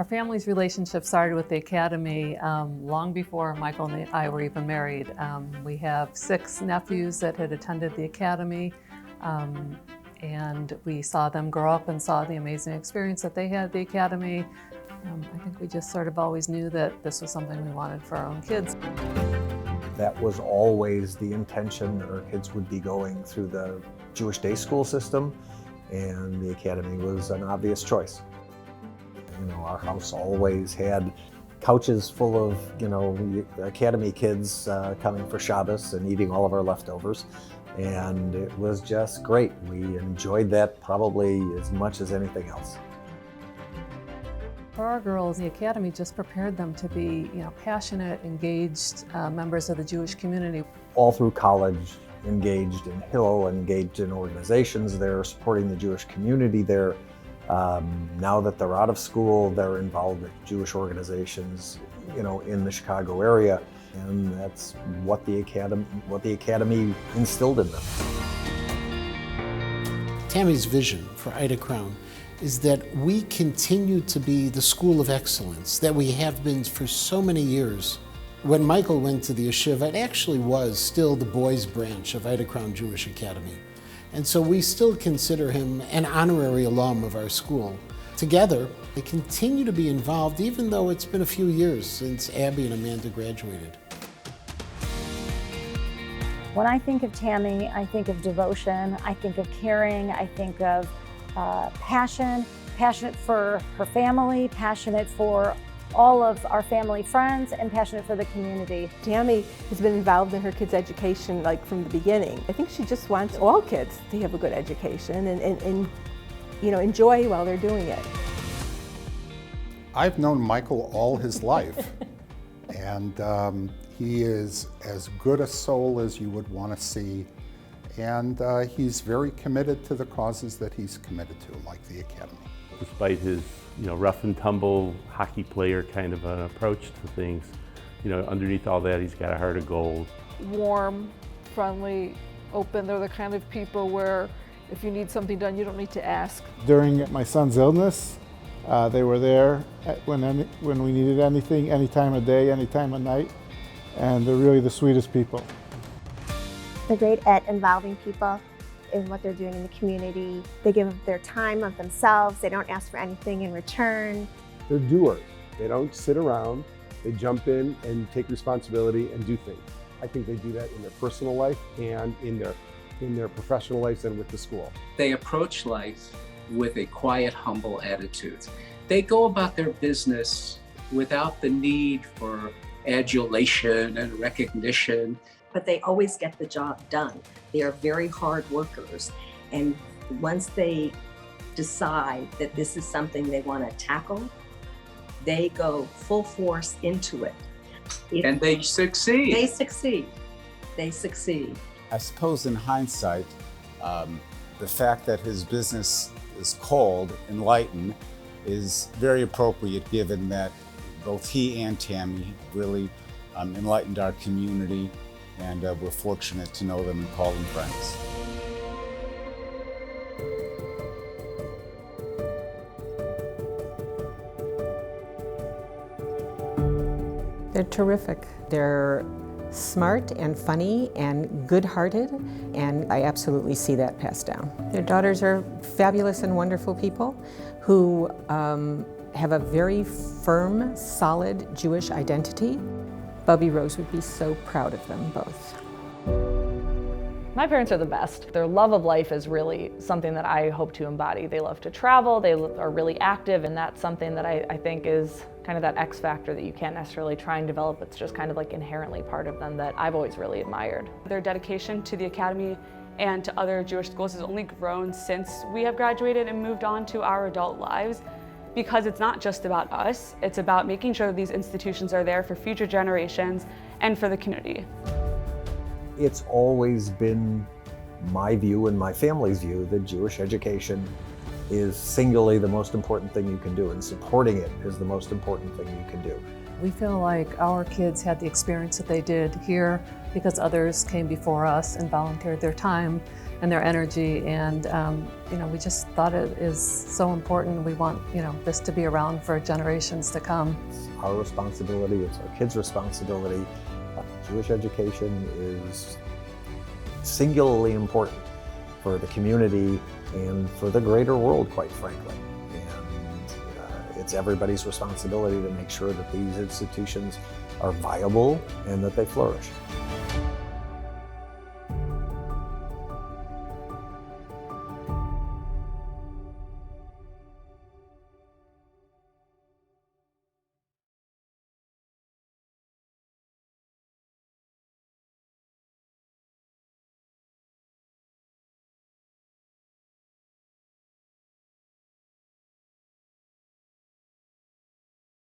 Our family's relationship started with the Academy long before Michael and I were even married. We have 6 nephews that had attended the Academy, and we saw them grow up and saw the amazing experience that they had at the Academy. I think we just sort of always knew that this was something we wanted for our own kids. That was always the intention, that our kids would be going through the Jewish day school system, and the Academy was an obvious choice. You know, our house always had couches full of, Academy kids coming for Shabbos and eating all of our leftovers. And it was just great. We enjoyed that probably as much as anything else. For our girls, the Academy just prepared them to be, passionate, engaged members of the Jewish community. All through college, engaged in Hill, engaged in organizations there, supporting the Jewish community there. Now that they're out of school, they're involved with Jewish organizations, in the Chicago area, and that's what the Academy instilled in them. Tammy's vision for Ida Crown is that we continue to be the school of excellence that we have been for so many years. When Michael went to the yeshiva, it actually was still the boys' branch of Ida Crown Jewish Academy. And so we still consider him an honorary alum of our school. Together, they continue to be involved even though it's been a few years since Abby and Amanda graduated. When I think of Tammy, I think of devotion, I think of caring, I think of passionate for her family, passionate for all of our family friends, and passionate for the community. Tammy has been involved in her kids' education from the beginning. I think she just wants all kids to have a good education and enjoy while they're doing it. I've known Michael all his life, and he is as good a soul as you would want to see, and he's very committed to the causes that he's committed to, like the Academy. Despite his rough and tumble hockey player kind of an approach to things, underneath all that, he's got a heart of gold. Warm, friendly, open. They're the kind of people where if you need something done, you don't need to ask. During my son's illness, they were there when we needed anything, any time of day, any time of night, and they're really the sweetest people. They're great at involving people in what they're doing in the community. They give their time of themselves. They don't ask for anything in return. They're doers. They don't sit around. They jump in and take responsibility and do things. I think they do that in their personal life and in their professional lives and with the school. They approach life with a quiet, humble attitude. They go about their business without the need for adulation and recognition. But they always get the job done. They are very hard workers. And once they decide that this is something they want to tackle, they go full force into it. And they succeed. They succeed. They succeed. I suppose in hindsight, the fact that his business is called Enlighten is very appropriate, given that both he and Tammy really enlightened our community, and we're fortunate to know them and call them friends. They're terrific. They're smart and funny and good-hearted, and I absolutely see that passed down. Their daughters are fabulous and wonderful people who have a very firm, solid Jewish identity. Bubby Rose would be so proud of them both. My parents are the best. Their love of life is really something that I hope to embody. They love to travel, they are really active, and that's something that I think is kind of that X factor that you can't necessarily try and develop. It's just kind of like inherently part of them that I've always really admired. Their dedication to the Academy and to other Jewish schools has only grown since we have graduated and moved on to our adult lives, because it's not just about us, it's about making sure that these institutions are there for future generations and for the community. It's always been my view and my family's view that Jewish education is singularly the most important thing you can do, and supporting it is the most important thing you can do. We feel like our kids had the experience that they did here because others came before us and volunteered their time and their energy, and we just thought it is so important. We want this to be around for generations to come. It's our responsibility, it's our kids' responsibility. Jewish education is singularly important for the community and for the greater world, quite frankly. And it's everybody's responsibility to make sure that these institutions are viable and that they flourish.